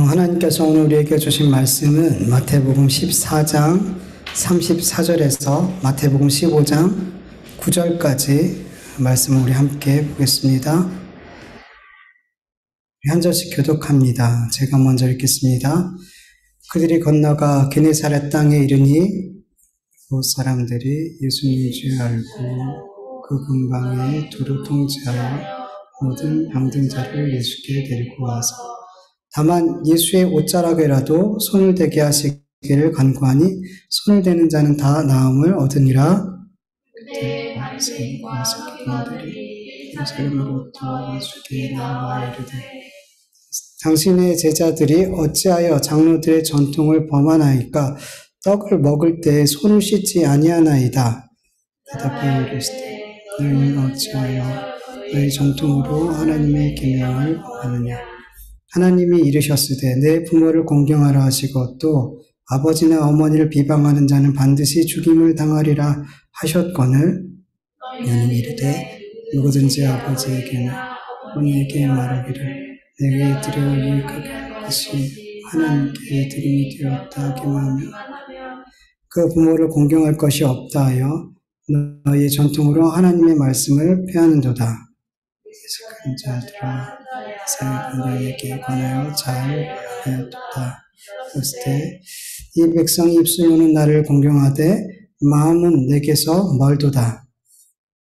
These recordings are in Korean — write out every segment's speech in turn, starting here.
하나님께서 오늘 우리에게 주신 말씀은 마태복음 14장 34절에서 마태복음 15장 9절까지 말씀을 우리 함께 보겠습니다. 한 절씩 교독합니다. 제가 먼저 읽겠습니다. 그들이 건너가 게네사렛 땅에 이르니 그 사람들이 예수님인 줄 알고 그 근방에 두루 통제하여 모든 병든 자를 예수께 데리고 와서 다만 예수의 옷자락에라도 손을 대게 하시기를 간구하니 손을 대는 자는 다 나음을 얻으니라. 그때 바리새인과 서기관들이 예루살렘으로부터 예수께 나와 이르되 당신의 제자들이 어찌하여 장로들의 전통을 범하나이까? 떡을 먹을 때 손을 씻지 아니하나이다. 대답하여 이르시되 너희는 어찌하여 너희 전통으로 하나님의 계명을 범하느냐? 하나님이 이르셨으되 내 부모를 공경하라 하시고 또 아버지나 어머니를 비방하는 자는 반드시 죽임을 당하리라 하셨거늘 너희는 이르되 누구든지 아버지에게나 어머니에게 말하기를 내게 드려 유익하게 할 것이 하나님께 드림이 되었다 하기만 하며 그 부모를 공경할 것이 없다 하여 너희의 전통으로 하나님의 말씀을 폐하는도다. 예식한 자들아 너희에게 관하여 잘 하였도다. 그때 이 백성이 입술로는 나를 공경하되 마음은 내게서 멀도다.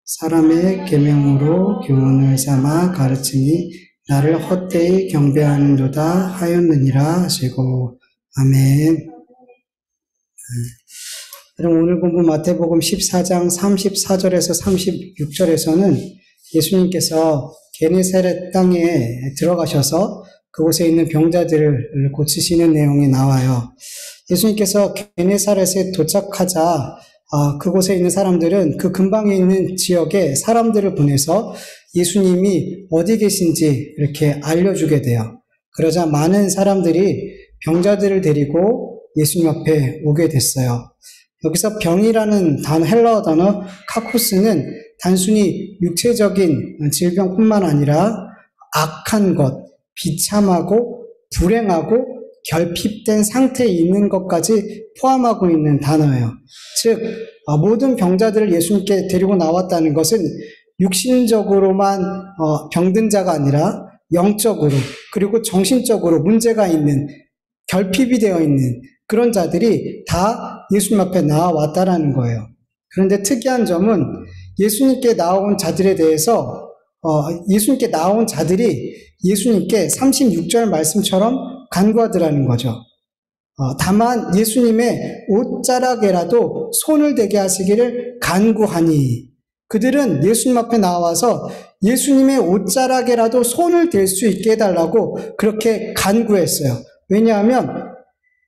사람의 계명으로 교훈을 삼아 가르치니 나를 헛되이 경배하는도다 하였느니라 하시고 아멘. 그럼 오늘 본문 마태복음 14장 34절에서 36절에서는 예수님께서 게네사렛 땅에 들어가셔서 그곳에 있는 병자들을 고치시는 내용이 나와요. 예수님께서 게네사렛에 도착하자 그곳에 있는 사람들은 그 근방에 있는 지역에 사람들을 보내서 예수님이 어디 계신지 이렇게 알려주게 돼요. 그러자 많은 사람들이 병자들을 데리고 예수님 앞에 오게 됐어요. 여기서 병이라는 단어, 헬라어 단어 카코스는 단순히 육체적인 질병뿐만 아니라 악한 것, 비참하고 불행하고 결핍된 상태에 있는 것까지 포함하고 있는 단어예요. 즉 모든 병자들을 예수님께 데리고 나왔다는 것은 육신적으로만 병든 자가 아니라 영적으로 그리고 정신적으로 문제가 있는 결핍이 되어 있는 그런 자들이 다 예수님 앞에 나와왔다라는 거예요. 그런데 특이한 점은 예수님께 나온 자들에 대해서 예수님께 나온 자들이 예수님께 36절 말씀처럼 간구하더라는 거죠. 다만 예수님의 옷자락에라도 손을 대게 하시기를 간구하니 그들은 예수님 앞에 나와서 예수님의 옷자락에라도 손을 댈 수 있게 해달라고 그렇게 간구했어요. 왜냐하면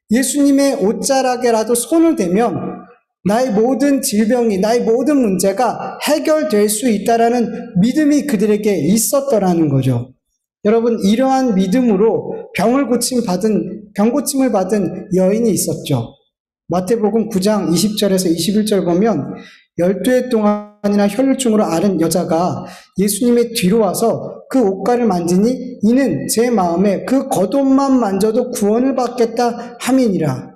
예수님의 옷자락에라도 손을 대면 나의 모든 질병이, 나의 모든 문제가 해결될 수 있다라는 믿음이 그들에게 있었더라는 거죠. 여러분, 이러한 믿음으로 병 고침을 받은 여인이 있었죠. 마태복음 9장 20절에서 21절 보면 12해 동안이나 혈루증으로 앓은 여자가 예수님의 뒤로 와서 그 옷가를 만지니 이는 제 마음에 그 겉옷만 만져도 구원을 받겠다 함이니라.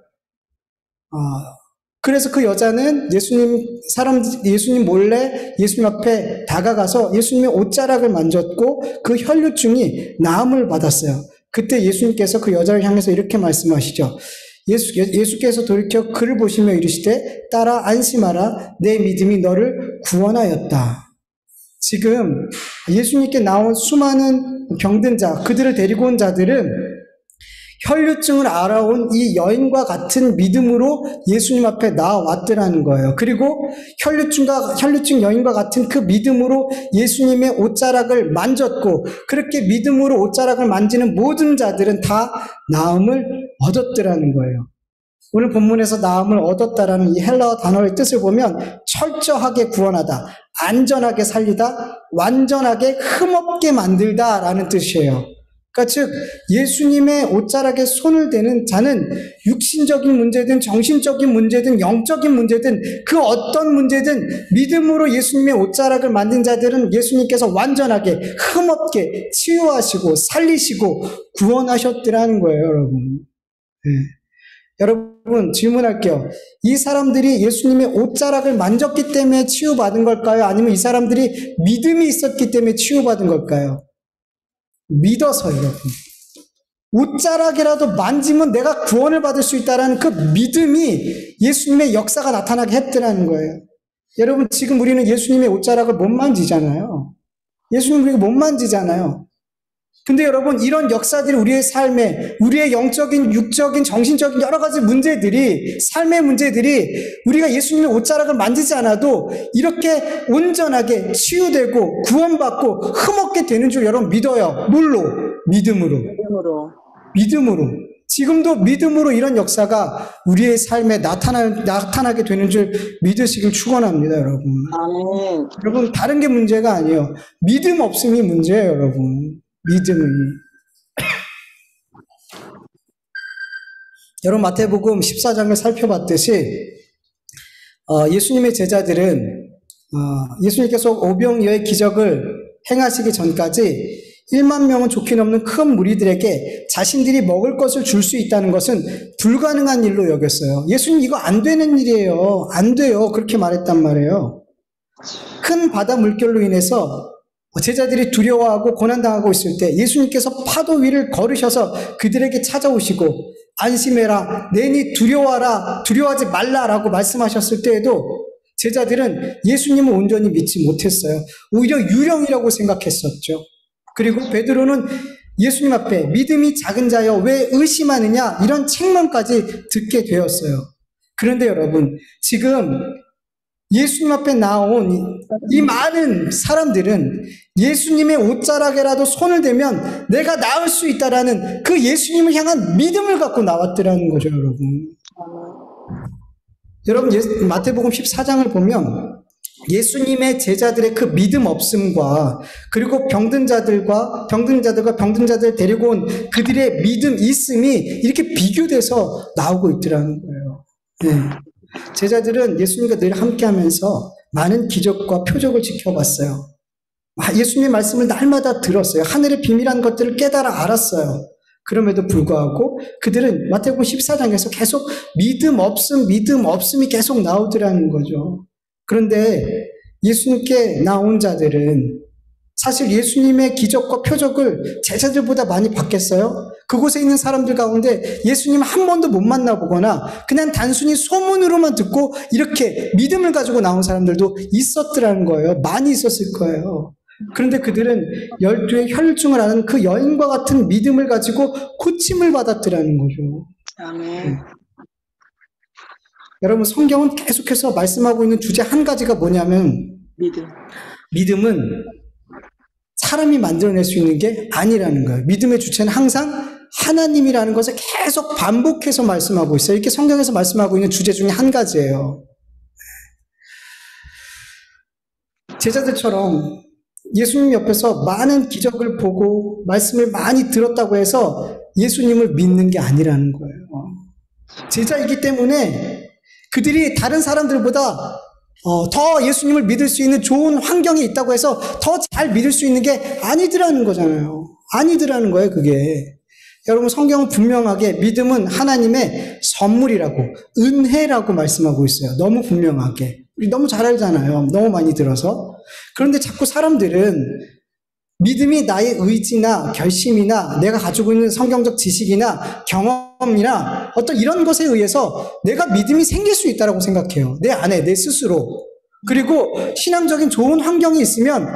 그래서 그 여자는 예수님 몰래 예수님 앞에 다가가서 예수님의 옷자락을 만졌고 그 혈루증이 나음을 받았어요. 그때 예수님께서 그 여자를 향해서 이렇게 말씀하시죠. 예수께서 돌이켜 그를 보시며 이르시되 따라 안심하라 내 믿음이 너를 구원하였다. 지금 예수님께 나온 수많은 병든 자, 그들을 데리고 온 자들은 혈루증을 알아온 이 여인과 같은 믿음으로 예수님 앞에 나왔더라는 거예요. 그리고 혈루증 여인과 같은 그 믿음으로 예수님의 옷자락을 만졌고 그렇게 믿음으로 옷자락을 만지는 모든 자들은 다 나음을 얻었더라는 거예요. 오늘 본문에서 나음을 얻었다라는 이 헬라어 단어의 뜻을 보면 철저하게 구원하다, 안전하게 살리다, 완전하게 흠없게 만들다라는 뜻이에요. 그러니까 즉 예수님의 옷자락에 손을 대는 자는 육신적인 문제든 정신적인 문제든 영적인 문제든 그 어떤 문제든 믿음으로 예수님의 옷자락을 만든 자들은 예수님께서 완전하게 흠없게 치유하시고 살리시고 구원하셨더라는 거예요, 여러분. 네. 여러분 질문할게요. 이 사람들이 예수님의 옷자락을 만졌기 때문에 치유받은 걸까요? 아니면 이 사람들이 믿음이 있었기 때문에 치유받은 걸까요? 믿어서 여러분. 옷자락이라도 만지면 내가 구원을 받을 수 있다는 그 믿음이 예수님의 역사가 나타나게 했더라는 거예요. 여러분 지금 우리는 예수님의 옷자락을 못 만지잖아요. 예수님 우리가 못 만지잖아요. 근데 여러분 이런 역사들이 우리의 삶에 우리의 영적인 육적인 정신적인 여러 가지 문제들이 삶의 문제들이 우리가 예수님의 옷자락을 만지지 않아도 이렇게 온전하게 치유되고 구원받고 흠없게 되는 줄 여러분 믿어요. 뭘로? 믿음으로. 지금도 믿음으로 이런 역사가 우리의 삶에 나타나게 되는 줄 믿으시길 축원합니다, 여러분. 아멘. 여러분 다른 게 문제가 아니에요. 믿음 없음이 문제예요, 여러분. 믿음은. 여러분 마태복음 14장을 살펴봤듯이 예수님의 제자들은 예수님께서 오병이어의 기적을 행하시기 전까지 1만 명은 좋게 넘는 큰 무리들에게 자신들이 먹을 것을 줄 수 있다는 것은 불가능한 일로 여겼어요. 예수님 이거 안 되는 일이에요. 안 돼요. 그렇게 말했단 말이에요. 큰 바다 물결로 인해서 제자들이 두려워하고 고난당하고 있을 때 예수님께서 파도 위를 걸으셔서 그들에게 찾아오시고 안심해라, 내니 두려워하라, 두려워하지 말라라고 말씀하셨을 때에도 제자들은 예수님을 온전히 믿지 못했어요. 오히려 유령이라고 생각했었죠. 그리고 베드로는 예수님 앞에 믿음이 작은 자여 왜 의심하느냐 이런 책망까지 듣게 되었어요. 그런데 여러분 지금 예수님 앞에 나온 이 많은 사람들은 예수님의 옷자락에라도 손을 대면 내가 나을 수 있다라는 그 예수님을 향한 믿음을 갖고 나왔더라는 거죠, 여러분. 여러분 마태복음 14장을 보면 예수님의 제자들의 그 믿음 없음과 그리고 병든자들 데리고 온 그들의 믿음 있음이 이렇게 비교돼서 나오고 있더라는 거예요. 네. 제자들은 예수님과 늘 함께하면서 많은 기적과 표적을 지켜봤어요. 예수님의 말씀을 날마다 들었어요. 하늘의 비밀한 것들을 깨달아 알았어요. 그럼에도 불구하고 그들은 마태복음 14장에서 계속 믿음 없음이 계속 나오더라는 거죠. 그런데 예수님께 나온 자들은 사실 예수님의 기적과 표적을 제자들보다 많이 봤겠어요? 그곳에 있는 사람들 가운데 예수님 한 번도 못 만나보거나 그냥 단순히 소문으로만 듣고 이렇게 믿음을 가지고 나온 사람들도 있었더라는 거예요. 많이 있었을 거예요. 그런데 그들은 12의 혈중을 아는 그 여인과 같은 믿음을 가지고 고침을 받았더라는 거죠. 아멘. 여러분 성경은 계속해서 말씀하고 있는 주제 한 가지가 뭐냐면 믿음은 사람이 만들어낼 수 있는 게 아니라는 거예요. 믿음의 주체는 항상 하나님이라는 것을 계속 반복해서 말씀하고 있어요. 이렇게 성경에서 말씀하고 있는 주제 중에 한 가지예요. 제자들처럼 예수님 옆에서 많은 기적을 보고 말씀을 많이 들었다고 해서 예수님을 믿는 게 아니라는 거예요. 제자이기 때문에 그들이 다른 사람들보다 더 예수님을 믿을 수 있는 좋은 환경이 있다고 해서 더 잘 믿을 수 있는 게 아니더라는 거잖아요. 아니더라는 거예요, 그게. 여러분, 성경은 분명하게 믿음은 하나님의 선물이라고, 은혜라고 말씀하고 있어요. 너무 분명하게. 우리 너무 잘 알잖아요. 너무 많이 들어서. 그런데 자꾸 사람들은 믿음이 나의 의지나 결심이나 내가 가지고 있는 성경적 지식이나 경험이나 어떤 이런 것에 의해서 내가 믿음이 생길 수 있다고 생각해요. 내 안에, 내 스스로. 그리고 신앙적인 좋은 환경이 있으면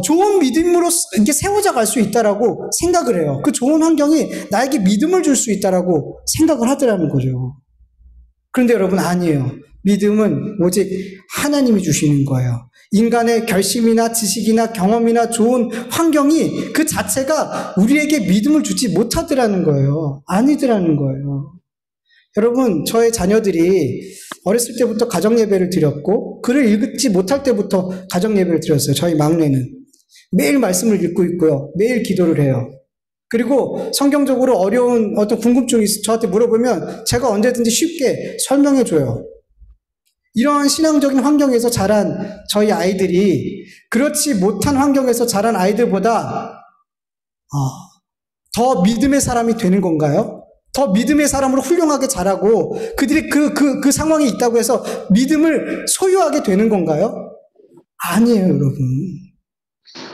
좋은 믿음으로 이렇게 세워져 갈 수 있다라고 생각을 해요. 그 좋은 환경이 나에게 믿음을 줄 수 있다라고 생각을 하더라는 거죠. 그런데 여러분 아니에요. 믿음은 오직 하나님이 주시는 거예요. 인간의 결심이나 지식이나 경험이나 좋은 환경이 그 자체가 우리에게 믿음을 주지 못하더라는 거예요. 아니더라는 거예요. 여러분, 저의 자녀들이 어렸을 때부터 가정예배를 드렸고 글을 읽지 못할 때부터 가정예배를 드렸어요. 저희 막내는. 매일 말씀을 읽고 있고요. 매일 기도를 해요. 그리고 성경적으로 어려운 어떤 궁금증이 저한테 물어보면 제가 언제든지 쉽게 설명해 줘요. 이러한 신앙적인 환경에서 자란 저희 아이들이 그렇지 못한 환경에서 자란 아이들보다 더 믿음의 사람이 되는 건가요? 더 믿음의 사람으로 훌륭하게 자라고 그들이 그 상황이 있다고 해서 믿음을 소유하게 되는 건가요? 아니에요, 여러분.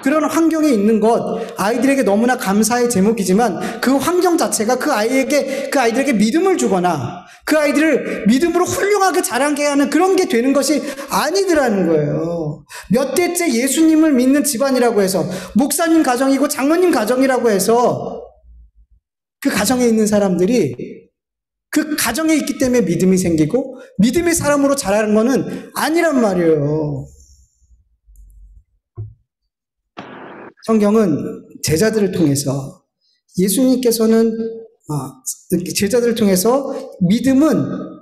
그런 환경에 있는 것, 아이들에게 너무나 감사의 제목이지만 그 환경 자체가 그 아이들에게 믿음을 주거나 그 아이들을 믿음으로 훌륭하게 자라게 하는 그런 게 되는 것이 아니더라는 거예요. 몇 대째 예수님을 믿는 집안이라고 해서, 목사님 가정이고 장로님 가정이라고 해서 그 가정에 있는 사람들이 그 가정에 있기 때문에 믿음이 생기고 믿음의 사람으로 자라는 것은 아니란 말이에요. 성경은 제자들을 통해서 예수님께서는 제자들을 통해서 믿음은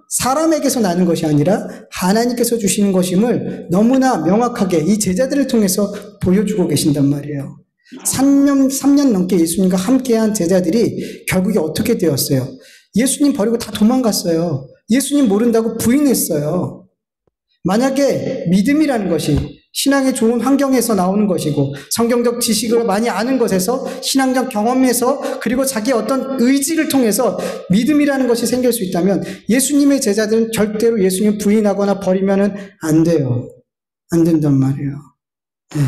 사람에게서 나는 것이 아니라 하나님께서 주시는 것임을 너무나 명확하게 이 제자들을 통해서 보여주고 계신단 말이에요. 3년 넘게 예수님과 함께한 제자들이 결국에 어떻게 되었어요? 예수님 버리고 다 도망갔어요. 예수님 모른다고 부인했어요. 만약에 믿음이라는 것이 신앙의 좋은 환경에서 나오는 것이고 성경적 지식을 많이 아는 것에서 신앙적 경험에서 그리고 자기의 어떤 의지를 통해서 믿음이라는 것이 생길 수 있다면 예수님의 제자들은 절대로 예수님을 부인하거나 버리면 안 돼요. 안 된단 말이에요. 네.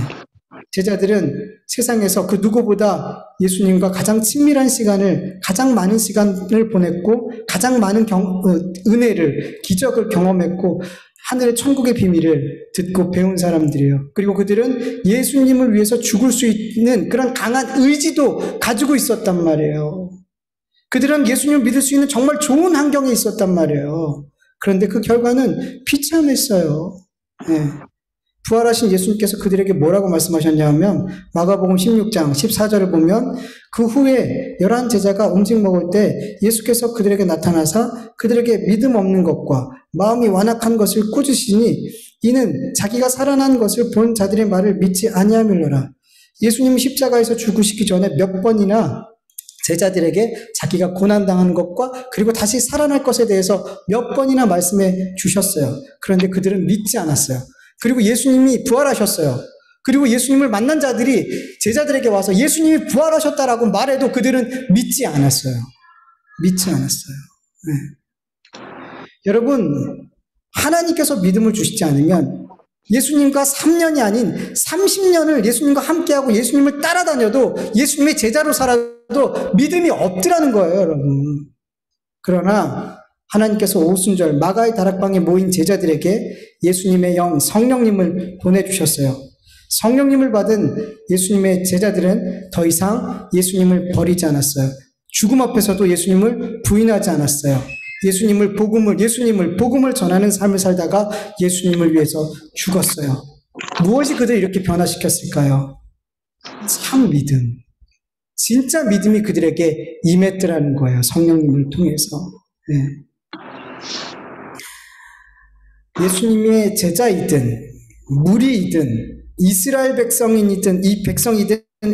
제자들은 세상에서 그 누구보다 예수님과 가장 친밀한 시간을, 가장 많은 시간을 보냈고 가장 많은 은혜를, 기적을 경험했고 하늘의 천국의 비밀을 듣고 배운 사람들이에요. 그리고 그들은 예수님을 위해서 죽을 수 있는 그런 강한 의지도 가지고 있었단 말이에요. 그들은 예수님을 믿을 수 있는 정말 좋은 환경에 있었단 말이에요. 그런데 그 결과는 비참했어요. 네. 부활하신 예수님께서 그들에게 뭐라고 말씀하셨냐 하면 마가복음 16장 14절을 보면 그 후에 11 제자가 음식 먹을 때 예수께서 그들에게 나타나사 그들에게 믿음 없는 것과 마음이 완악한 것을 꾸짖으시니 이는 자기가 살아난 것을 본 자들의 말을 믿지 아니함일러라. 예수님이 십자가에서 죽으시기 전에 몇 번이나 제자들에게 자기가 고난당하는 것과 그리고 다시 살아날 것에 대해서 몇 번이나 말씀해 주셨어요. 그런데 그들은 믿지 않았어요. 그리고 예수님이 부활하셨어요. 그리고 예수님을 만난 자들이 제자들에게 와서 예수님이 부활하셨다라고 말해도 그들은 믿지 않았어요. 믿지 않았어요. 네. 여러분, 하나님께서 믿음을 주시지 않으면 예수님과 3년이 아닌 30년을 예수님과 함께하고 예수님을 따라다녀도 예수님의 제자로 살아도 믿음이 없더라는 거예요, 여러분. 그러나 하나님께서 오순절 마가의 다락방에 모인 제자들에게 예수님의 영 성령님을 보내주셨어요. 성령님을 받은 예수님의 제자들은 더 이상 예수님을 버리지 않았어요. 죽음 앞에서도 예수님을 부인하지 않았어요. 예수님을 복음을 전하는 삶을 살다가 예수님을 위해서 죽었어요. 무엇이 그들을 이렇게 변화시켰을까요? 참 믿음. 진짜 믿음이 그들에게 임했더라는 거예요. 성령님을 통해서. 네. 예수님의 제자이든 무리이든 이스라엘 백성이든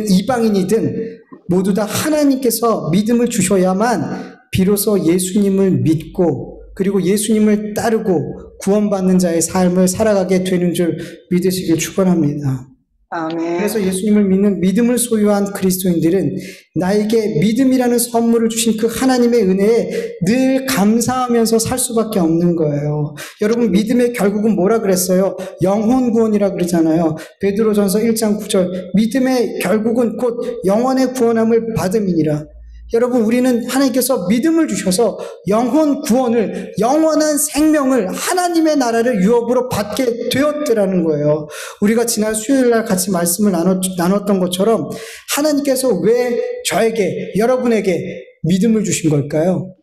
이방인이든 모두 다 하나님께서 믿음을 주셔야만 비로소 예수님을 믿고 그리고 예수님을 따르고 구원받는 자의 삶을 살아가게 되는 줄 믿으시길 축원합니다. 아멘. 그래서 예수님을 믿는 믿음을 소유한 그리스도인들은 나에게 믿음이라는 선물을 주신 그 하나님의 은혜에 늘 감사하면서 살 수밖에 없는 거예요. 여러분, 믿음의 결국은 뭐라 그랬어요? 영혼 구원이라 그러잖아요. 베드로전서 1장 9절 믿음의 결국은 곧 영혼의 구원함을 받음이니라. 여러분, 우리는 하나님께서 믿음을 주셔서 영혼 구원을, 영원한 생명을, 하나님의 나라를 유업으로 받게 되었더라는 거예요. 우리가 지난 수요일날 같이 말씀을 나눴던 것처럼 하나님께서 왜 저에게, 여러분에게 믿음을 주신 걸까요?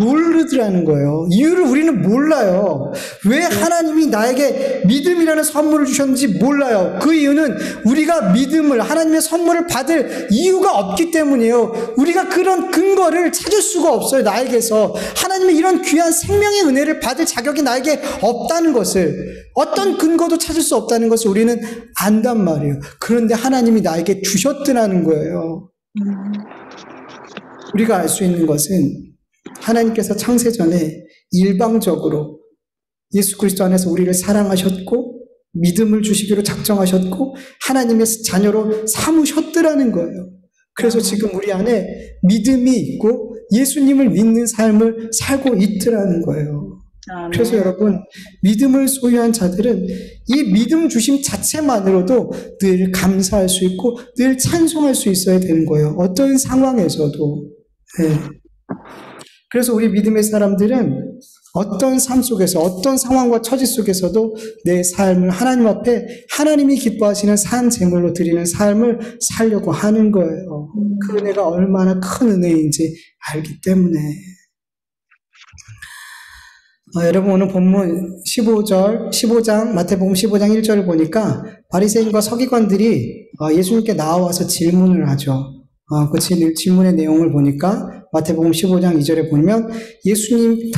모르더라는 거예요. 이유를 우리는 몰라요. 왜 하나님이 나에게 믿음이라는 선물을 주셨는지 몰라요. 그 이유는 우리가 믿음을, 하나님의 선물을 받을 이유가 없기 때문이에요. 우리가 그런 근거를 찾을 수가 없어요. 나에게서 하나님의 이런 귀한 생명의 은혜를 받을 자격이 나에게 없다는 것을, 어떤 근거도 찾을 수 없다는 것을 우리는 안단 말이에요. 그런데 하나님이 나에게 주셨더라는 거예요. 우리가 알 수 있는 것은 하나님께서 창세전에 일방적으로 예수 그리스도 안에서 우리를 사랑하셨고 믿음을 주시기로 작정하셨고 하나님의 자녀로 삼으셨더라는 거예요. 그래서 지금 우리 안에 믿음이 있고 예수님을 믿는 삶을 살고 있더라는 거예요. 그래서 여러분, 믿음을 소유한 자들은 이 믿음 주심 자체만으로도 늘 감사할 수 있고 늘 찬송할 수 있어야 되는 거예요. 어떤 상황에서도. 네. 그래서 우리 믿음의 사람들은 어떤 삶 속에서 어떤 상황과 처지 속에서도 내 삶을 하나님 앞에 하나님이 기뻐하시는 산 제물로 드리는 삶을 살려고 하는 거예요. 그 은혜가 얼마나 큰 은혜인지 알기 때문에. 여러분 오늘 본문 15장 마태복음 15장 1절을 보니까 바리새인과 서기관들이 예수님께 나와서 질문을 하죠. 그 질문의 내용을 보니까 마태복음 15장 2절에 보면 예수님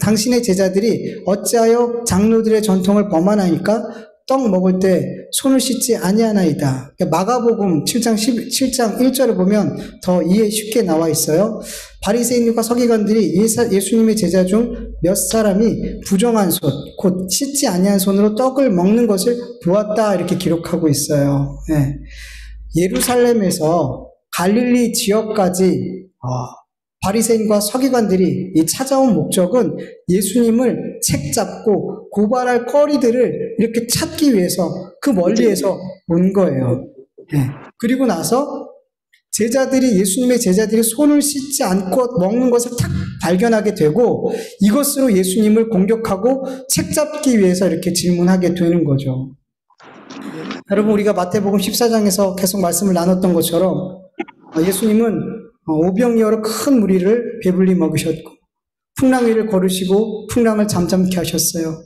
당신의 제자들이 어찌하여 장로들의 전통을 범하나이까 떡 먹을 때 손을 씻지 아니하나이다. 마가복음 7장 1절을 보면 더 이해 쉽게 나와 있어요. 바리새인과 서기관들이 예수님의 제자 중 몇 사람이 부정한 손, 곧 씻지 아니한 손으로 떡을 먹는 것을 보았다 이렇게 기록하고 있어요. 네. 예루살렘에서 갈릴리 지역까지 바리새인과 서기관들이 이 찾아온 목적은 예수님을 책잡고 고발할 거리들을 이렇게 찾기 위해서 그 멀리에서 온 거예요. 네. 그리고 나서 예수님의 제자들이 손을 씻지 않고 먹는 것을 탁 발견하게 되고 이것으로 예수님을 공격하고 책잡기 위해서 이렇게 질문하게 되는 거죠. 여러분 우리가 마태복음 14장에서 계속 말씀을 나눴던 것처럼 예수님은 오병이어로 큰 무리를 배불리 먹이셨고 풍랑 위를 걸으시고 풍랑을 잠잠케 하셨어요.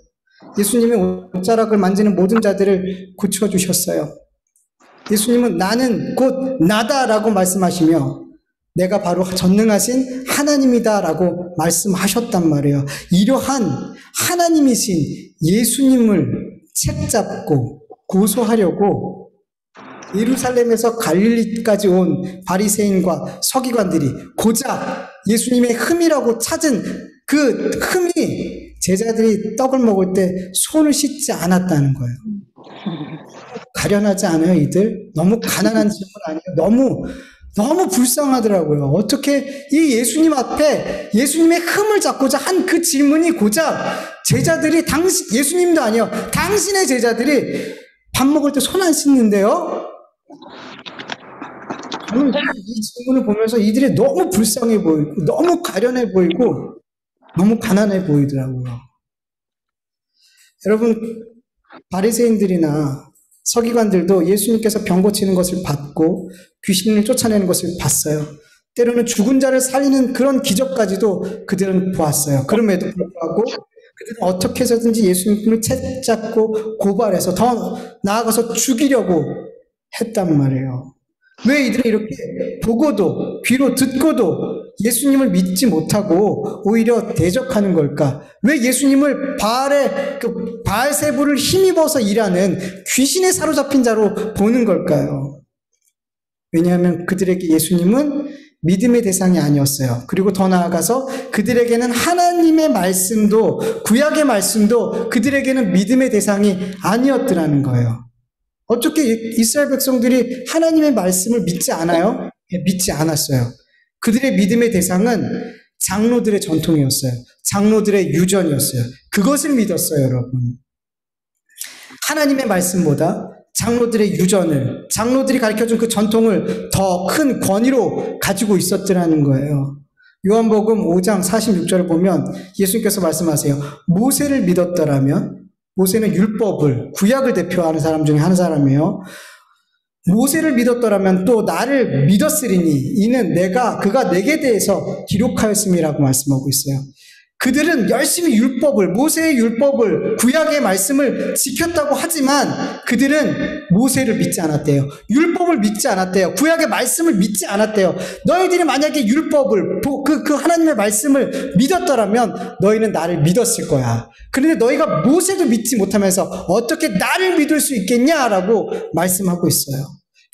예수님의 옷자락을 만지는 모든 자들을 고쳐주셨어요. 예수님은 나는 곧 나다라고 말씀하시며 내가 바로 전능하신 하나님이다라고 말씀하셨단 말이에요. 이러한 하나님이신 예수님을 책잡고 고소하려고 예루살렘에서 갈릴리까지 온 바리새인과 서기관들이 고작 예수님의 흠이라고 찾은 그 흠이 제자들이 떡을 먹을 때 손을 씻지 않았다는 거예요. 가련하지 않아요, 이들? 너무 가난한 질문 아니에요? 너무 불쌍하더라고요. 어떻게 이 예수님 앞에 예수님의 흠을 잡고자 한 그 질문이 고작 제자들이 예수님도 아니요, 당신의 제자들이 밥 먹을 때 손 안 씻는데요? 저는 이 질문을 보면서 이들이 너무 불쌍해 보이고 너무 가련해 보이고 너무 가난해 보이더라고요. 여러분 바리새인들이나 서기관들도 예수님께서 병 고치는 것을 봤고 귀신을 쫓아내는 것을 봤어요. 때로는 죽은 자를 살리는 그런 기적까지도 그들은 보았어요. 그럼에도 불구하고 그들은 어떻게 해서든지 예수님을 채잡고 고발해서 더 나아가서 죽이려고 했단 말이에요. 왜 이들은 이렇게 보고도 귀로 듣고도 예수님을 믿지 못하고 오히려 대적하는 걸까? 왜 예수님을 바알세불을 힘입어서 일하는 귀신에 사로잡힌 자로 보는 걸까요? 왜냐하면 그들에게 예수님은 믿음의 대상이 아니었어요. 그리고 더 나아가서 그들에게는 하나님의 말씀도 구약의 말씀도 그들에게는 믿음의 대상이 아니었더라는 거예요. 어떻게 이스라엘 백성들이 하나님의 말씀을 믿지 않아요? 믿지 않았어요. 그들의 믿음의 대상은 장로들의 전통이었어요. 장로들의 유전이었어요. 그것을 믿었어요, 여러분. 하나님의 말씀보다 장로들의 유전을, 장로들이 가르쳐준 그 전통을 더 큰 권위로 가지고 있었더라는 거예요. 요한복음 5장 46절을 보면 예수님께서 말씀하세요. 모세를 믿었더라면, 모세는 율법을, 구약을 대표하는 사람 중에 한 사람이에요. 모세를 믿었더라면 또 나를 믿었으리니 이는 그가 내게 대해서 기록하였음이라고 말씀하고 있어요. 그들은 열심히 모세의 율법을, 구약의 말씀을 지켰다고 하지만 그들은 모세를 믿지 않았대요. 율법을 믿지 않았대요. 구약의 말씀을 믿지 않았대요. 너희들이 만약에 율법을, 그 하나님의 말씀을 믿었더라면 너희는 나를 믿었을 거야. 그런데 너희가 모세도 믿지 못하면서 어떻게 나를 믿을 수 있겠냐라고 말씀하고 있어요.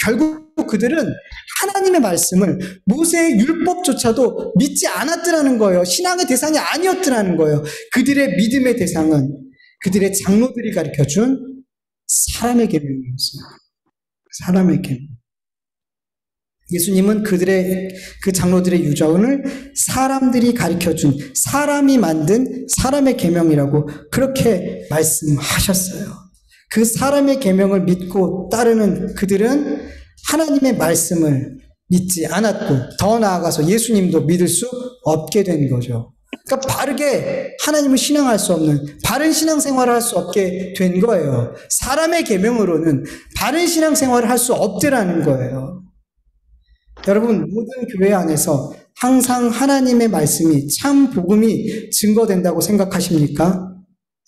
결국 그들은 하나님의 말씀을, 모세의 율법조차도 믿지 않았더라는 거예요. 신앙의 대상이 아니었더라는 거예요. 그들의 믿음의 대상은 그들의 장로들이 가르쳐준 사람의 계명이었어요. 사람의 계명. 예수님은 그 장로들의 유전을 사람들이 가르쳐준, 사람이 만든 사람의 계명이라고 그렇게 말씀하셨어요. 그 사람의 계명을 믿고 따르는 그들은 하나님의 말씀을 믿지 않았고, 더 나아가서 예수님도 믿을 수 없게 된 거죠. 그러니까 바르게 하나님을 신앙할 수 없는, 바른 신앙생활을 할 수 없게 된 거예요. 사람의 계명으로는 바른 신앙생활을 할 수 없더라는 거예요. 여러분, 모든 교회 안에서 항상 하나님의 말씀이, 참 복음이 증거된다고 생각하십니까?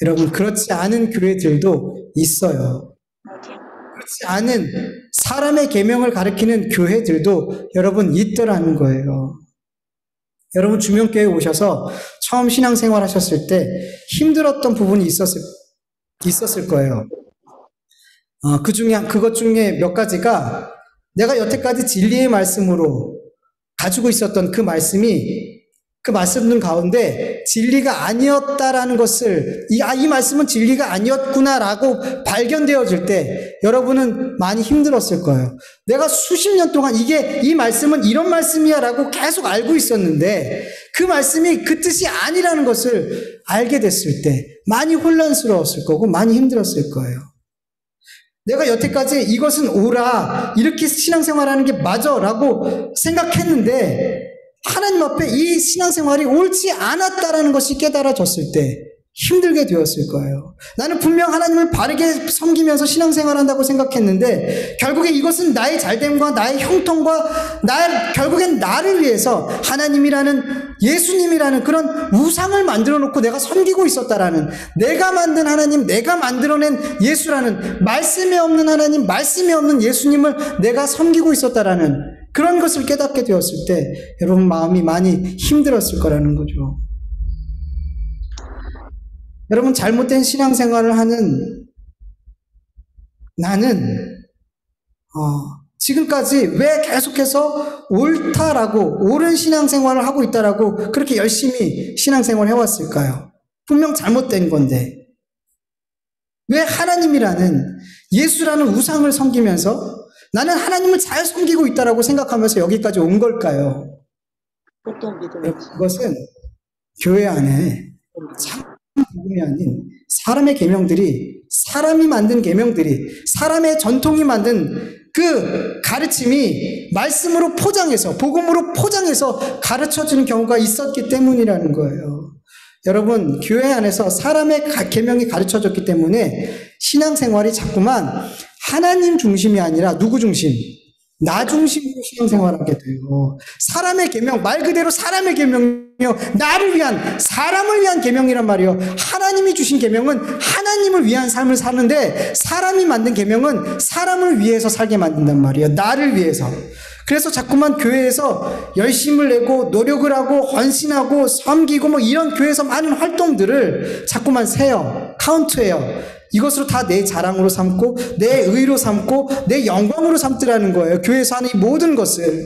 여러분, 그렇지 않은 교회들도 있어요. 그렇지 않은 사람의 계명을 가리키는 교회들도 여러분 있더라는 거예요. 여러분, 주명교회에 오셔서 처음 신앙생활 하셨을 때 힘들었던 부분이 있었을 거예요. 그것 중에 몇 가지가, 내가 여태까지 진리의 말씀으로 가지고 있었던 그 말씀들 가운데 진리가 아니었다라는 것을, 이 말씀은 진리가 아니었구나라고 발견되어질 때 여러분은 많이 힘들었을 거예요. 내가 수십 년 동안 이 말씀은 이런 말씀이야라고 계속 알고 있었는데 그 말씀이 그 뜻이 아니라는 것을 알게 됐을 때 많이 혼란스러웠을 거고 많이 힘들었을 거예요. 내가 여태까지 이것은 옳아, 이렇게 신앙생활하는 게 맞아 라고 생각했는데 하나님 앞에 이 신앙생활이 옳지 않았다라는 것이 깨달아졌을 때 힘들게 되었을 거예요. 나는 분명 하나님을 바르게 섬기면서 신앙생활한다고 생각했는데 결국에 이것은 나의 잘됨과 나의 형통과 결국엔 나를 위해서 하나님이라는, 예수님이라는 그런 우상을 만들어 놓고 내가 섬기고 있었다라는, 내가 만든 하나님, 내가 만들어낸 예수라는, 말씀에 없는 하나님, 말씀에 없는 예수님을 내가 섬기고 있었다라는 그런 것을 깨닫게 되었을 때 여러분 마음이 많이 힘들었을 거라는 거죠. 여러분, 잘못된 신앙생활을 하는 나는 지금까지 왜 계속해서 옳다라고, 옳은 신앙생활을 하고 있다라고 그렇게 열심히 신앙생활을 해왔을까요? 분명 잘못된 건데 왜 하나님이라는, 예수라는 우상을 섬기면서 나는 하나님을 잘 섬기고 있다라고 생각하면서 여기까지 온 걸까요? 그것은 교회 안에 참 복음이 아닌 사람의 계명들이, 사람이 만든 계명들이, 사람의 전통이 만든 그 가르침이 말씀으로 포장해서, 복음으로 포장해서 가르쳐주는 경우가 있었기 때문이라는 거예요. 여러분, 교회 안에서 사람의 계명이 가르쳐졌기 때문에 신앙생활이 자꾸만 하나님 중심이 아니라 누구 중심? 나 중심으로 신앙생활하게 돼요. 사람의 계명, 말 그대로 사람의 계명이요, 나를 위한, 사람을 위한 계명이란 말이에요. 하나님이 주신 계명은 하나님을 위한 삶을 사는데 사람이 만든 계명은 사람을 위해서 살게 만든단 말이에요. 나를 위해서. 그래서 자꾸만 교회에서 열심을 내고 노력을 하고 헌신하고 섬기고 뭐 이런 교회에서 많은 활동들을 자꾸만 세요. 카운트해요. 이것으로 다 내 자랑으로 삼고 내 의로 삼고 내 영광으로 삼더라는 거예요. 교회에서 하는 이 모든 것을.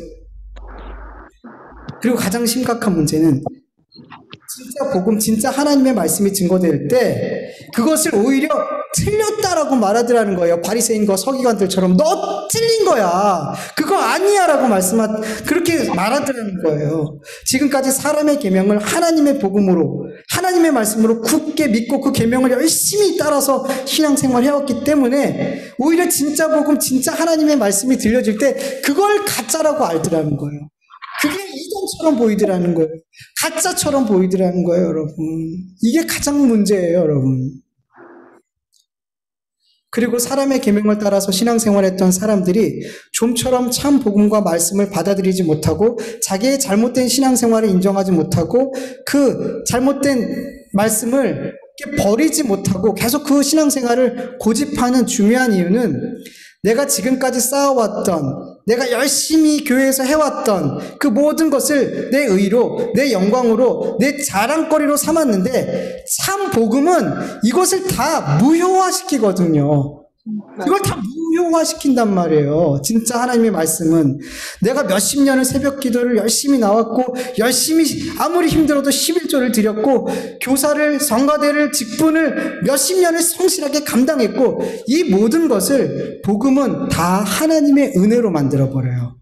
그리고 가장 심각한 문제는 진짜 복음, 진짜 하나님의 말씀이 증거될 때 그것을 오히려 틀렸다라고 말하더라는 거예요. 바리새인과 서기관들처럼 너 틀린 거야, 그거 아니야 라고 그렇게 말하더라는 거예요. 지금까지 사람의 계명을 하나님의 복음으로, 하나님의 말씀으로 굳게 믿고 그 계명을 열심히 따라서 신앙생활 해왔기 때문에 오히려 진짜 복음, 진짜 하나님의 말씀이 들려질 때 그걸 가짜라고 알더라는 거예요. 그게 이단처럼 보이더라는 거예요. 가짜처럼 보이더라는 거예요, 여러분. 이게 가장 문제예요, 여러분. 그리고 사람의 계명을 따라서 신앙생활했던 사람들이 좀처럼 참 복음과 말씀을 받아들이지 못하고 자기의 잘못된 신앙생활을 인정하지 못하고 그 잘못된 말씀을 버리지 못하고 계속 그 신앙생활을 고집하는 중요한 이유는 내가 지금까지 쌓아왔던, 내가 열심히 교회에서 해왔던 그 모든 것을 내 의로, 내 영광으로, 내 자랑거리로 삼았는데 참 복음은 이것을 다 무효화시키거든요. 이걸 다 무효화시킨단 말이에요. 진짜 하나님의 말씀은 내가 몇십 년을 새벽 기도를 열심히 나왔고 열심히 아무리 힘들어도 11조를 드렸고 교사를 성가대를 직분을 몇십 년을 성실하게 감당했고 이 모든 것을 복음은 다 하나님의 은혜로 만들어버려요.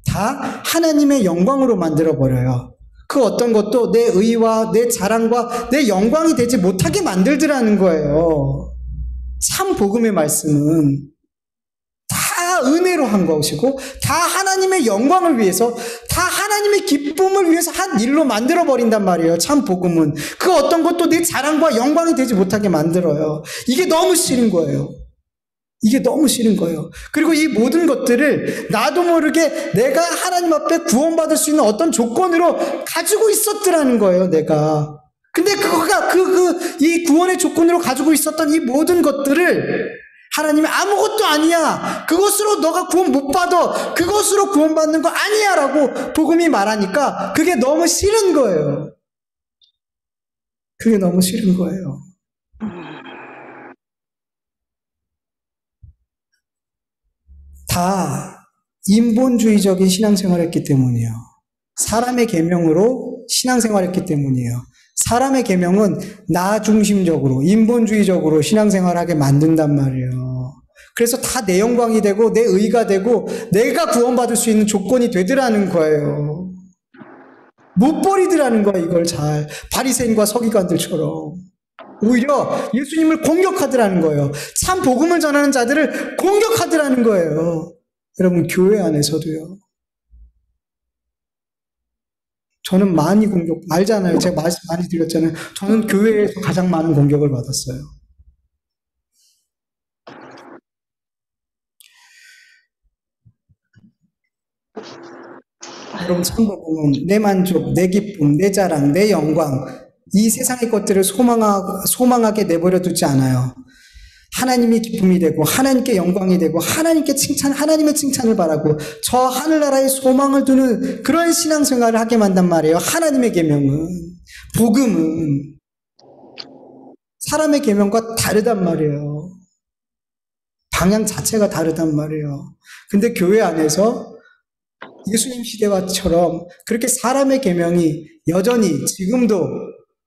다 하나님의 영광으로 만들어버려요. 그 어떤 것도 내 의와 내 자랑과 내 영광이 되지 못하게 만들더라는 거예요. 참 복음의 말씀은 다 은혜로 한 것이고 다 하나님의 영광을 위해서 다 하나님의 기쁨을 위해서 한 일로 만들어버린단 말이에요. 참 복음은 그 어떤 것도 내 자랑과 영광이 되지 못하게 만들어요. 이게 너무 싫은 거예요. 이게 너무 싫은 거예요. 그리고 이 모든 것들을 나도 모르게 내가 하나님 앞에 구원받을 수 있는 어떤 조건으로 가지고 있었더라는 거예요, 내가. 근데 그거가 이 구원의 조건으로 가지고 있었던 이 모든 것들을 하나님이 아무것도 아니야. 그것으로 너가 구원 못 받아. 그것으로 구원받는 거 아니야. 라고 복음이 말하니까 그게 너무 싫은 거예요. 그게 너무 싫은 거예요. 다 인본주의적인 신앙생활을 했기 때문이에요. 사람의 계명으로 신앙생활을 했기 때문이에요. 사람의 계명은 나 중심적으로 인본주의적으로 신앙생활을 하게 만든단 말이에요. 그래서 다 내 영광이 되고 내 의가 되고 내가 구원받을 수 있는 조건이 되더라는 거예요. 못 버리더라는 거야. 이걸 잘 바리새인과 서기관들처럼 오히려 예수님을 공격하더라는 거예요. 참 복음을 전하는 자들을 공격하더라는 거예요. 여러분 교회 안에서도요. 저는 많이 알잖아요. 제가 말씀 많이 드렸잖아요. 저는 교회에서 가장 많은 공격을 받았어요. 여러분 참복음은 내 만족, 내 기쁨, 내 자랑, 내 영광 이 세상의 것들을 소망하게 내버려 두지 않아요. 하나님이 기쁨이 되고 하나님께 영광이 되고 하나님께 하나님의 칭찬을 바라고 저 하늘나라에 소망을 두는 그런 신앙생활을 하게 만단 말이에요. 하나님의 계명은 복음은 사람의 계명과 다르단 말이에요. 방향 자체가 다르단 말이에요. 근데 교회 안에서 예수님 시대와처럼 그렇게 사람의 계명이 여전히 지금도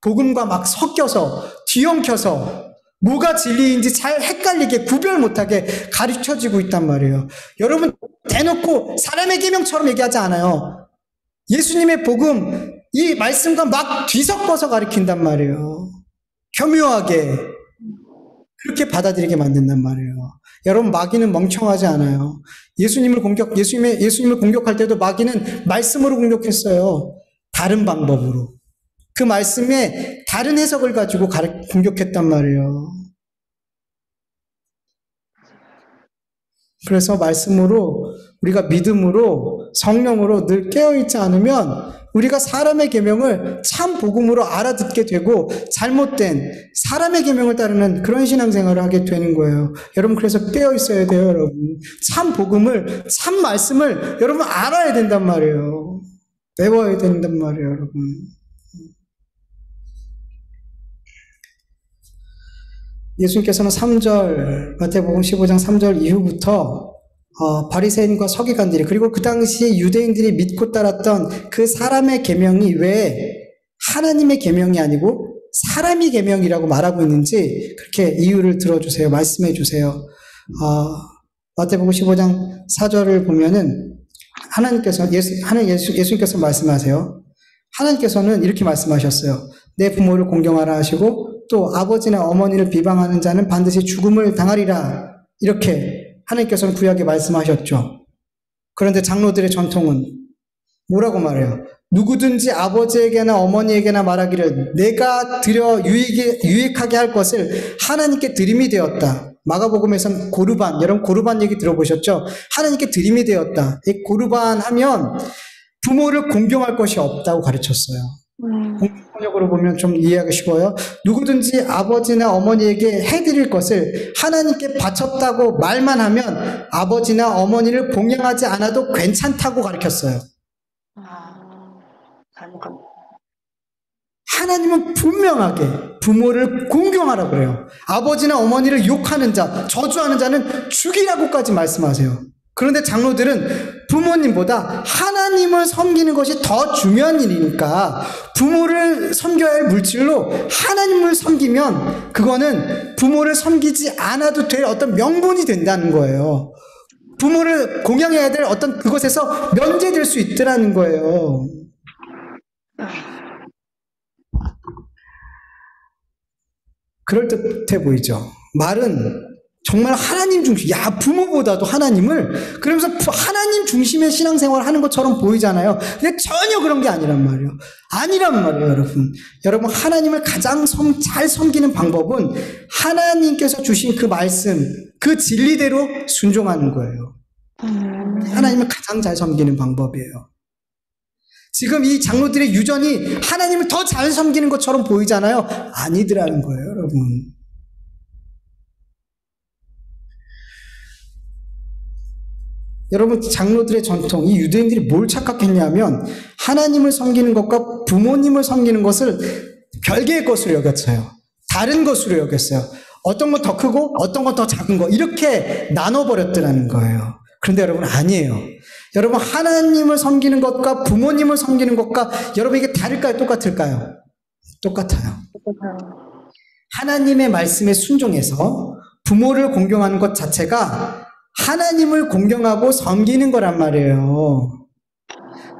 복음과 막 섞여서 뒤엉켜서 뭐가 진리인지 잘 헷갈리게 구별 못하게 가르쳐지고 있단 말이에요. 여러분 대놓고 사람의 계명처럼 얘기하지 않아요. 예수님의 복음 이 말씀과 막 뒤섞어서 가르친단 말이에요. 교묘하게 그렇게 받아들이게 만든단 말이에요. 여러분 마귀는 멍청하지 않아요. 예수님을 공격할 때도 마귀는 말씀으로 공격했어요. 다른 방법으로. 그 말씀에 다른 해석을 가지고 공격했단 말이에요. 그래서 말씀으로 우리가 믿음으로 성령으로 늘 깨어있지 않으면 우리가 사람의 계명을 참 복음으로 알아듣게 되고 잘못된 사람의 계명을 따르는 그런 신앙생활을 하게 되는 거예요. 여러분 그래서 깨어있어야 돼요. 여러분 참 복음을 참 말씀을 여러분 알아야 된단 말이에요. 외워야 된단 말이에요. 여러분 예수님께서는 3절 마태복음 15장 3절 이후부터 바리새인과 서기관들이 그리고 그 당시에 유대인들이 믿고 따랐던 그 사람의 계명이 왜 하나님의 계명이 아니고 사람이 계명이라고 말하고 있는지 그렇게 이유를 들어주세요. 말씀해 주세요. 마태복음 15장 4절을 보면은 예수님께서 말씀하세요. 하나님께서는 이렇게 말씀하셨어요. 내 부모를 공경하라 하시고 또 아버지나 어머니를 비방하는 자는 반드시 죽음을 당하리라. 이렇게 하나님께서는 구약에 말씀하셨죠. 그런데 장로들의 전통은 뭐라고 말해요? 누구든지 아버지에게나 어머니에게나 말하기를 내가 드려 유익하게 할 것을 하나님께 드림이 되었다. 마가복음에서는 고르반, 여러분 고르반 얘기 들어보셨죠? 하나님께 드림이 되었다. 이 고르반 하면 부모를 공경할 것이 없다고 가르쳤어요. 번역으로 보면 좀 이해하기 쉬워요. 누구든지 아버지나 어머니에게 해드릴 것을 하나님께 바쳤다고 말만 하면 아버지나 어머니를 공경하지 않아도 괜찮다고 가르쳤어요. 하나님은 분명하게 부모를 공경하라 그래요. 아버지나 어머니를 욕하는 자, 저주하는 자는 죽이라고까지 말씀하세요. 그런데 장로들은 부모님보다 하나님을 섬기는 것이 더 중요한 일이니까 부모를 섬겨야 할 물질로 하나님을 섬기면 그거는 부모를 섬기지 않아도 될 어떤 명분이 된다는 거예요. 부모를 공양해야 될 어떤 그것에서 면제될 수 있더라는 거예요. 그럴듯해 보이죠. 말은 정말 하나님 중심, 부모보다도 하나님을, 그러면서 하나님 중심의 신앙생활을 하는 것처럼 보이잖아요. 근데 전혀 그런 게 아니란 말이에요. 아니란 말이에요, 여러분. 여러분, 하나님을 가장 잘 섬기는 방법은 하나님께서 주신 그 말씀, 그 진리대로 순종하는 거예요. 하나님을 가장 잘 섬기는 방법이에요. 지금 이 장로들의 유전이 하나님을 더 잘 섬기는 것처럼 보이잖아요. 아니더라는 거예요, 여러분. 여러분, 장로들의 전통, 이 유대인들이 뭘 착각했냐면 하나님을 섬기는 것과 부모님을 섬기는 것을 별개의 것으로 여겼어요. 다른 것으로 여겼어요. 어떤 건 더 크고 어떤 건 더 작은 거, 이렇게 나눠버렸더라는 거예요. 그런데 여러분, 아니에요. 여러분, 하나님을 섬기는 것과 부모님을 섬기는 것과 여러분, 이게 다를까요? 똑같을까요? 똑같아요. 하나님의 말씀에 순종해서 부모를 공경하는 것 자체가 하나님을 공경하고 섬기는 거란 말이에요.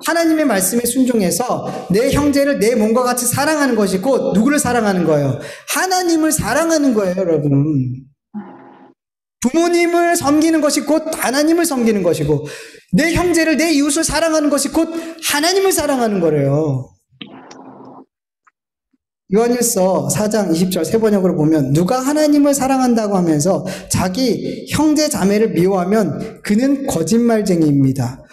하나님의 말씀에 순종해서 내 형제를 내 몸과 같이 사랑하는 것이 곧 누구를 사랑하는 거예요? 하나님을 사랑하는 거예요, 여러분. 부모님을 섬기는 것이 곧 하나님을 섬기는 것이고, 내 형제를, 내 이웃을 사랑하는 것이 곧 하나님을 사랑하는 거래요. 요한일서 4장 20절 세 번역으로 보면 누가 하나님을 사랑한다고 하면서 자기 형제 자매를 미워하면 그는 거짓말쟁이입니다.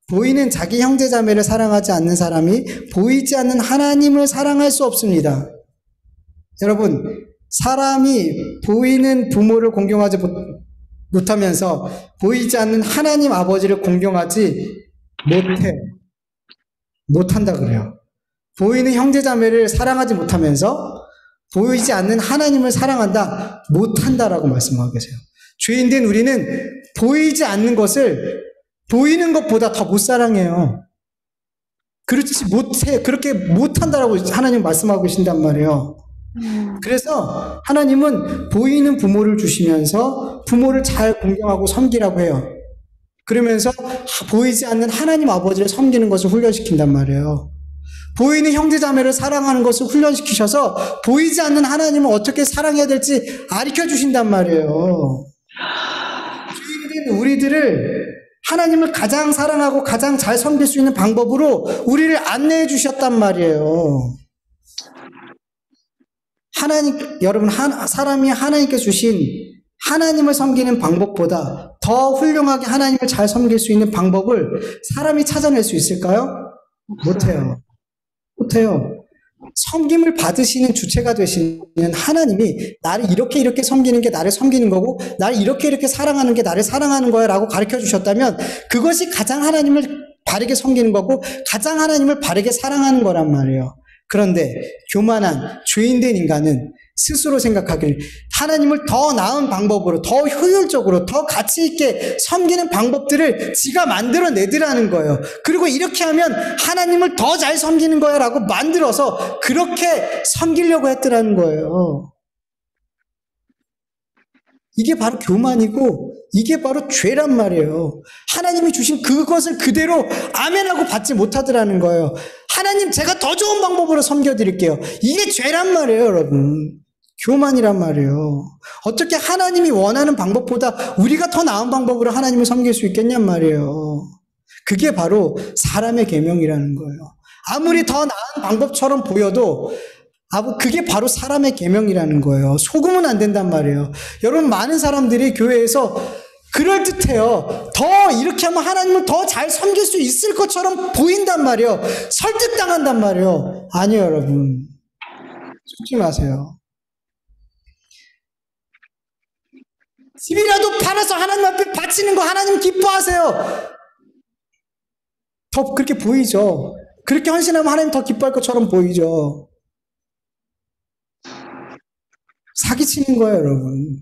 보이는 자기 형제 자매를 사랑하지 않는 사람이 보이지 않는 하나님을 사랑할 수 없습니다. 여러분, 사람이 보이는 부모를 공경하지 못하면서 보이지 않는 하나님 아버지를 공경하지 못한다 그래요. 보이는 형제자매를 사랑하지 못하면서 보이지 않는 하나님을 사랑한다 못한다라고 말씀하고 계세요. 죄인된 우리는 보이지 않는 것을 보이는 것보다 더 못 사랑해요. 그렇지 못해, 그렇게 못한다라고 하나님 말씀하고 계신단 말이에요. 그래서 하나님은 보이는 부모를 주시면서 부모를 잘 공경하고 섬기라고 해요. 그러면서 보이지 않는 하나님 아버지를 섬기는 것을 훈련시킨단 말이에요. 보이는 형제자매를 사랑하는 것을 훈련시키셔서 보이지 않는 하나님을 어떻게 사랑해야 될지 가르쳐 주신단 말이에요. 죄인된 우리들을 하나님을 가장 사랑하고 가장 잘 섬길 수 있는 방법으로 우리를 안내해 주셨단 말이에요. 여러분, 사람이 하나님께 주신 하나님을 섬기는 방법보다 더 훌륭하게 하나님을 잘 섬길 수 있는 방법을 사람이 찾아낼 수 있을까요? 못해요. 섬김을 받으시는 주체가 되시는 하나님이 나를 이렇게 섬기는 게 나를 섬기는 거고 나를 이렇게 사랑하는 게 나를 사랑하는 거야 라고 가르쳐 주셨다면 그것이 가장 하나님을 바르게 섬기는 거고 가장 하나님을 바르게 사랑하는 거란 말이에요. 그런데 교만한 죄인된 인간은 스스로 생각하길 하나님을 더 나은 방법으로, 더 효율적으로, 더 가치 있게 섬기는 방법들을 지가 만들어내더라는 거예요. 그리고 이렇게 하면 하나님을 더 잘 섬기는 거야 라고 만들어서 그렇게 섬기려고 했더라는 거예요. 이게 바로 교만이고 이게 바로 죄란 말이에요. 하나님이 주신 그것을 그대로 아멘하고 받지 못하더라는 거예요. 하나님, 제가 더 좋은 방법으로 섬겨드릴게요. 이게 죄란 말이에요, 여러분. 교만이란 말이에요. 어떻게 하나님이 원하는 방법보다 우리가 더 나은 방법으로 하나님을 섬길 수 있겠냔 말이에요. 그게 바로 사람의 계명이라는 거예요. 아무리 더 나은 방법처럼 보여도 그게 바로 사람의 계명이라는 거예요. 속으면 안 된단 말이에요. 여러분, 많은 사람들이 교회에서 그럴듯해요. 더 이렇게 하면 하나님을 더 잘 섬길 수 있을 것처럼 보인단 말이에요. 설득당한단 말이에요. 아니요, 여러분. 속지 마세요. 집이라도 팔아서 하나님 앞에 바치는 거 하나님 기뻐하세요. 더 그렇게 보이죠. 그렇게 헌신하면 하나님 더 기뻐할 것처럼 보이죠. 사기치는 거예요, 여러분.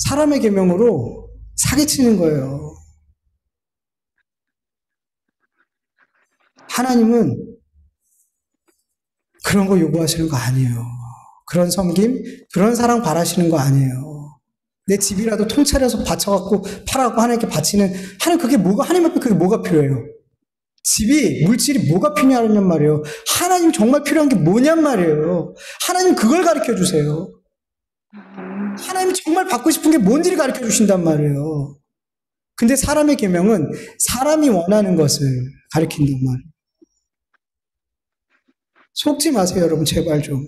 사람의 계명으로 사기치는 거예요. 하나님은 그런 거 요구하시는 거 아니에요. 그런 섬김, 그런 사랑 바라시는 거 아니에요. 내 집이라도 통째려서 바쳐갖고 팔아갖고 하나님께 바치는, 하나님 앞에 그게 뭐가 필요해요? 집이, 물질이 뭐가 필요하냔 말이에요. 하나님 정말 필요한 게 뭐냔 말이에요. 하나님 그걸 가르쳐 주세요. 하나님이 정말 받고 싶은 게 뭔지를 가르쳐 주신단 말이에요. 근데 사람의 계명은 사람이 원하는 것을 가르친단 말이에요. 속지 마세요, 여러분, 제발 좀.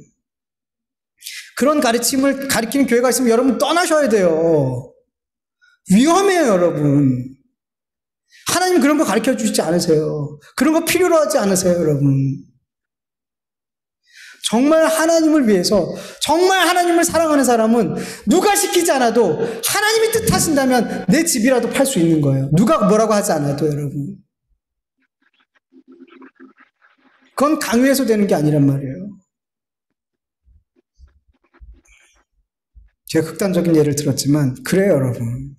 그런 가르침을 가르치는 교회가 있으면 여러분 떠나셔야 돼요. 위험해요, 여러분. 하나님 그런 거 가르쳐 주시지 않으세요. 그런 거 필요로 하지 않으세요, 여러분. 정말 하나님을 위해서, 정말 하나님을 사랑하는 사람은 누가 시키지 않아도 하나님이 뜻하신다면 내 집이라도 팔 수 있는 거예요. 누가 뭐라고 하지 않아도, 여러분. 그건 강요해서 되는 게 아니란 말이에요. 제가 극단적인 예를 들었지만 그래요, 여러분.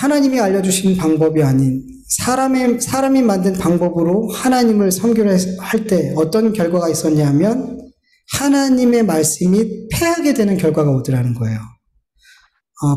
하나님이 알려주신 방법이 아닌 사람이 만든 방법으로 하나님을 섬기려 할 때 어떤 결과가 있었냐면 하나님의 말씀이 패하게 되는 결과가 오더라는 거예요.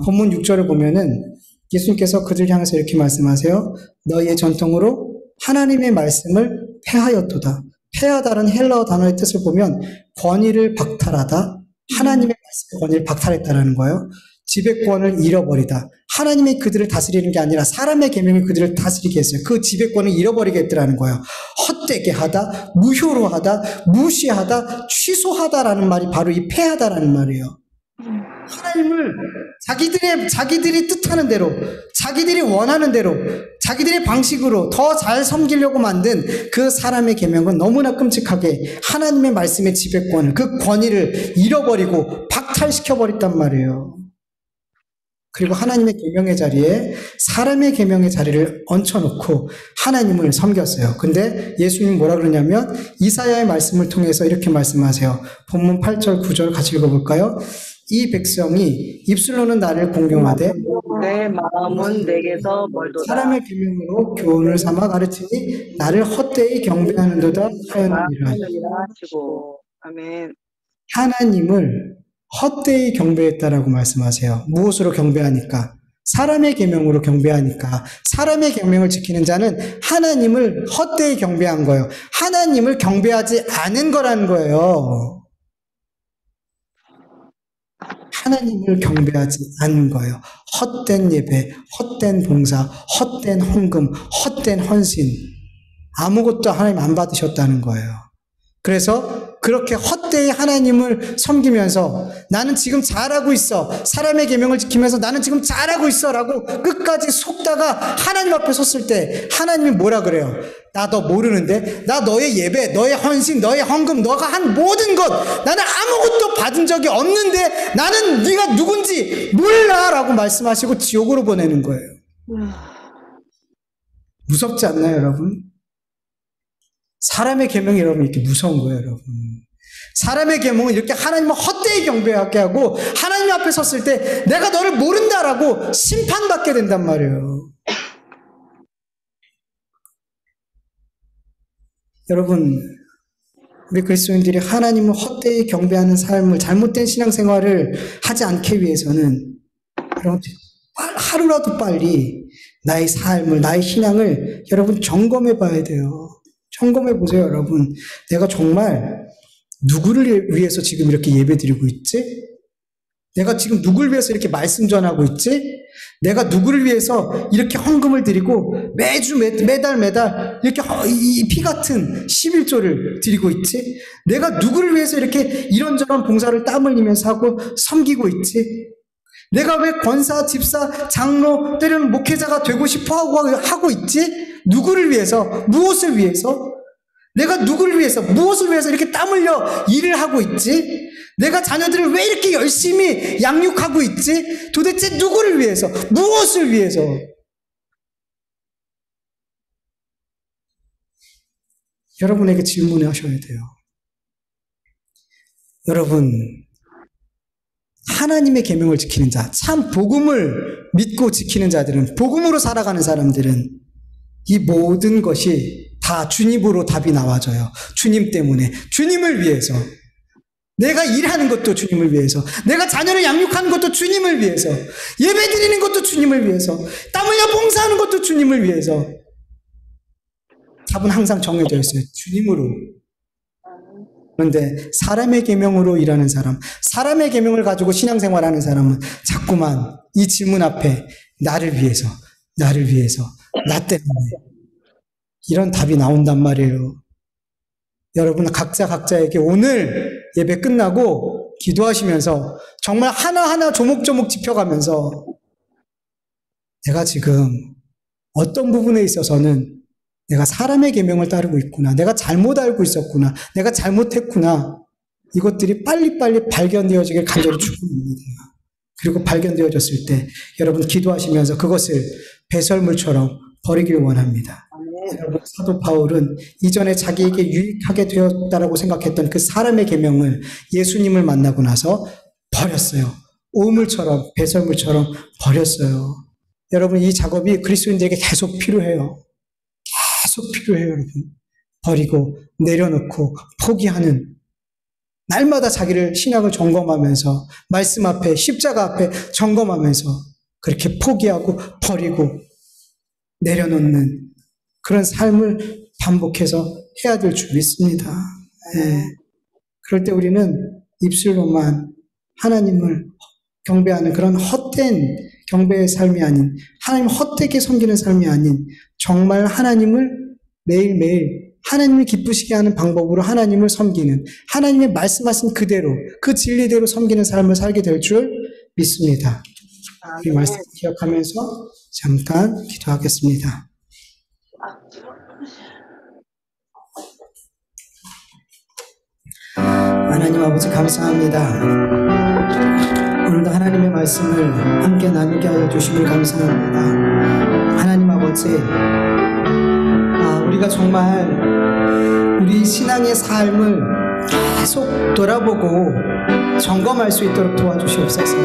본문 6절을 보면은 예수님께서 그들 향해서 이렇게 말씀하세요. 너희의 전통으로 하나님의 말씀을 패하였도다. 패하다는 헬라어 단어의 뜻을 보면 권위를 박탈하다, 하나님의 말씀의 권위를 박탈했다라는 거예요. 지배권을 잃어버리다. 하나님이 그들을 다스리는 게 아니라 사람의 계명이 그들을 다스리게 했어요. 그 지배권을 잃어버리게 했더라는 거예요. 헛되게 하다, 무효로 하다, 무시하다, 취소하다라는 말이 바로 이 패하다라는 말이에요. 하나님을 자기들이 뜻하는 대로, 자기들이 원하는 대로, 자기들의 방식으로 더 잘 섬기려고 만든 그 사람의 계명은 너무나 끔찍하게 하나님의 말씀의 지배권을, 그 권위를 잃어버리고 박탈시켜버렸단 말이에요. 그리고 하나님의 계명의 자리에 사람의 계명의 자리를 얹혀놓고 하나님을 섬겼어요. 근데 예수님은 뭐라 그러냐면 이사야의 말씀을 통해서 이렇게 말씀하세요. 본문 8절 9절 같이 읽어볼까요? 이 백성이 입술로는 나를 공경하되 내 마음은 내게서 멀도다. 사람의 계명으로 교훈을 삼아 가르치니 나를 헛되이 경배하는도다 하였느니라. 아멘. 하나님을 헛되이 경배했다라고 말씀하세요. 무엇으로 경배하니까? 사람의 계명으로 경배하니까. 사람의 계명을 지키는 자는 하나님을 헛되이 경배한 거예요. 하나님을 경배하지 않은 거라는 거예요. 하나님을 경배하지 않은 거예요. 헛된 예배, 헛된 봉사, 헛된 헌금, 헛된 헌신. 아무것도 하나님 안 받으셨다는 거예요. 그래서 그렇게 헛되이 하나님을 섬기면서 나는 지금 잘하고 있어. 사람의 계명을 지키면서 나는 지금 잘하고 있어 라고 끝까지 속다가 하나님 앞에 섰을 때 하나님이 뭐라 그래요? 나 너 모르는데? 나 너의 예배, 너의 헌신, 너의 헌금, 너가 한 모든 것 나는 아무것도 받은 적이 없는데 나는 네가 누군지 몰라 라고 말씀하시고 지옥으로 보내는 거예요. 무섭지 않나요, 여러분? 사람의 계명이 여러분 이렇게 무서운 거예요, 여러분. 사람의 계명은 이렇게 하나님을 헛되이 경배하게 하고 하나님 앞에 섰을 때 내가 너를 모른다라고 심판받게 된단 말이에요. 여러분, 우리 그리스도인들이 하나님을 헛되이 경배하는 삶을, 잘못된 신앙생활을 하지 않기 위해서는 여러분 하루라도 빨리 나의 삶을, 나의 신앙을 여러분 점검해 봐야 돼요. 점검해 보세요, 여러분. 내가 정말 누구를 위해서 지금 이렇게 예배 드리고 있지? 내가 지금 누구를 위해서 이렇게 말씀 전하고 있지? 내가 누구를 위해서 이렇게 헌금을 드리고 매주 매달 이렇게 이 피 같은 11조를 드리고 있지? 내가 누구를 위해서 이렇게 이런저런 봉사를 땀 흘리면서 하고 섬기고 있지? 내가 왜 권사, 집사, 장로, 때로는 목회자가 되고 싶어 하고 있지? 누구를 위해서? 무엇을 위해서? 내가 누구를 위해서, 무엇을 위해서 이렇게 땀 흘려 일을 하고 있지? 내가 자녀들을 왜 이렇게 열심히 양육하고 있지? 도대체 누구를 위해서, 무엇을 위해서? 여러분에게 질문하셔야 돼요. 여러분, 하나님의 계명을 지키는 자, 참 복음을 믿고 지키는 자들은, 복음으로 살아가는 사람들은 이 모든 것이 다 주님으로 답이 나와져요. 주님 때문에, 주님을 위해서. 내가 일하는 것도 주님을 위해서, 내가 자녀를 양육하는 것도 주님을 위해서, 예배 드리는 것도 주님을 위해서, 땀 흘려 봉사하는 것도 주님을 위해서. 답은 항상 정해져 있어요. 주님으로. 그런데 사람의 계명으로 일하는 사람, 사람의 계명을 가지고 신앙생활하는 사람은 자꾸만 이 질문 앞에 나를 위해서, 나를 위해서, 나 때문에 이런 답이 나온단 말이에요. 여러분 각자에게 오늘 예배 끝나고 기도하시면서 정말 하나하나 조목조목 짚어가면서 내가 지금 어떤 부분에 있어서는 내가 사람의 계명을 따르고 있구나, 내가 잘못 알고 있었구나, 내가 잘못했구나, 이것들이 빨리빨리 발견되어지길 간절히 축원합니다. 그리고 발견되어졌을 때 여러분 기도하시면서 그것을 배설물처럼 버리길 원합니다. 여러분, 사도 바울은 이전에 자기에게 유익하게 되었다라고 생각했던 그 사람의 계명을 예수님을 만나고 나서 버렸어요. 오물처럼, 배설물처럼 버렸어요. 여러분, 이 작업이 그리스도인들에게 계속 필요해요. 계속 필요해요, 여러분. 버리고 내려놓고 포기하는, 날마다 자기를 신학을 점검하면서 말씀 앞에, 십자가 앞에 점검하면서 그렇게 포기하고 버리고 내려놓는 그런 삶을 반복해서 해야 될 줄 믿습니다. 네. 그럴 때 우리는 입술로만 하나님을 경배하는 그런 헛된 경배의 삶이 아닌, 하나님 헛되게 섬기는 삶이 아닌, 정말 하나님을 매일매일 하나님을 기쁘시게 하는 방법으로 하나님을 섬기는, 하나님의 말씀하신 그대로, 그 진리대로 섬기는 삶을 살게 될 줄 믿습니다. 이 말씀 기억하면서 잠깐 기도하겠습니다. 하나님 아버지 감사합니다. 오늘도 하나님의 말씀을 함께 나누게 하여 주심을 감사합니다. 하나님 아버지, 우리가 정말 우리 신앙의 삶을 계속 돌아보고 점검할 수 있도록 도와주시옵소서.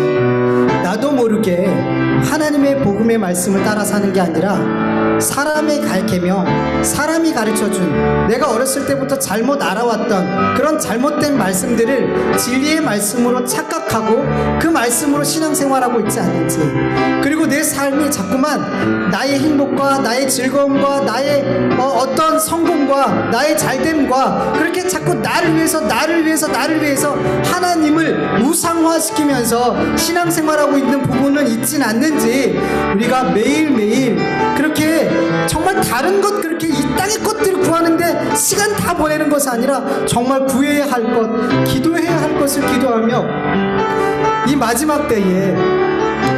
나도 모르게 하나님의 복음의 말씀을 따라 사는 게 아니라 사람의 계명, 사람이 가르쳐준, 내가 어렸을 때부터 잘못 알아왔던 그런 잘못된 말씀들을 진리의 말씀으로 착각하고 그 말씀으로 신앙생활하고 있지 않는지, 그리고 내 삶이 자꾸만 나의 행복과 나의 즐거움과 나의 어떤 성공과 나의 잘됨과 그렇게 자꾸 나를 위해서 하나님을 우상화시키면서 신앙생활하고 있는 부분은 있진 않는지, 우리가 매일매일 그렇게 정말 다른 것, 그렇게 이 땅의 것들을 구하는데 시간 다 보내는 것이 아니라 정말 구해야 할 것, 기도해야 할 것을 기도하며 이 마지막 때에,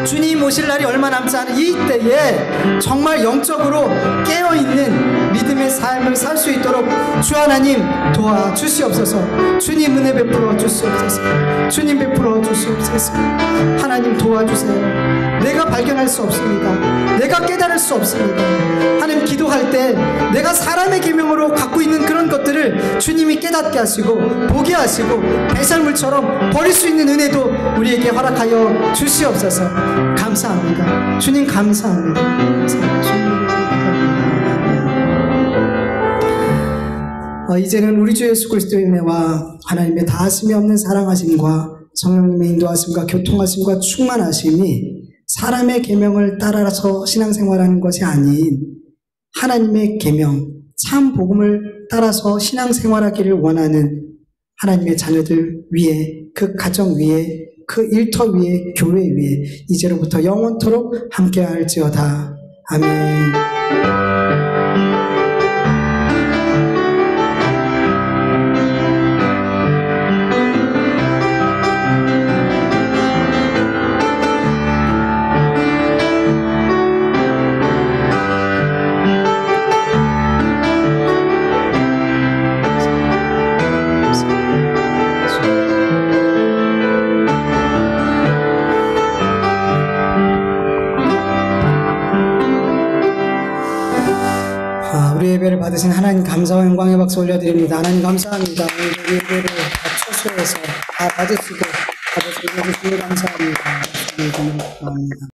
주님 오실 날이 얼마 남지 않은 이 때에 정말 영적으로 깨어있는 믿음의 삶을 살 수 있도록 주 하나님 도와주시옵소서. 주님 은혜 베풀어 주시옵소서. 주님 베풀어 주시옵소서. 하나님 도와주세요. 내가 발견할 수 없습니다. 내가 깨달을 수 없습니다. 하나님, 기도할 때 내가 사람의 계명으로 갖고 있는 그런 것들을 주님이 깨닫게 하시고 보게 하시고 배설물처럼 버릴 수 있는 은혜도 우리에게 허락하여 주시옵소서. 감사합니다. 주님 감사합니다. 이제는 우리 주 예수 그리스도의 은혜와 하나님의 다하심이 없는 사랑하심과 성령님의 인도하심과 교통하심과 충만하심이 사람의 계명을 따라서 신앙생활하는 것이 아닌 하나님의 계명, 참 복음을 따라서 신앙생활하기를 원하는 하나님의 자녀들 위에, 그 가정 위에, 그 일터 위에, 교회 위에 이제로부터 영원토록 함께할지어다. 아멘. 우리 예배를 받으신 하나님 감사와 영광의 박수 올려드립니다. 하나님 감사합니다. 오늘 우리 예배를 다 초소해서 다 받으시고 받으시고 감사합니다. 감사합니다.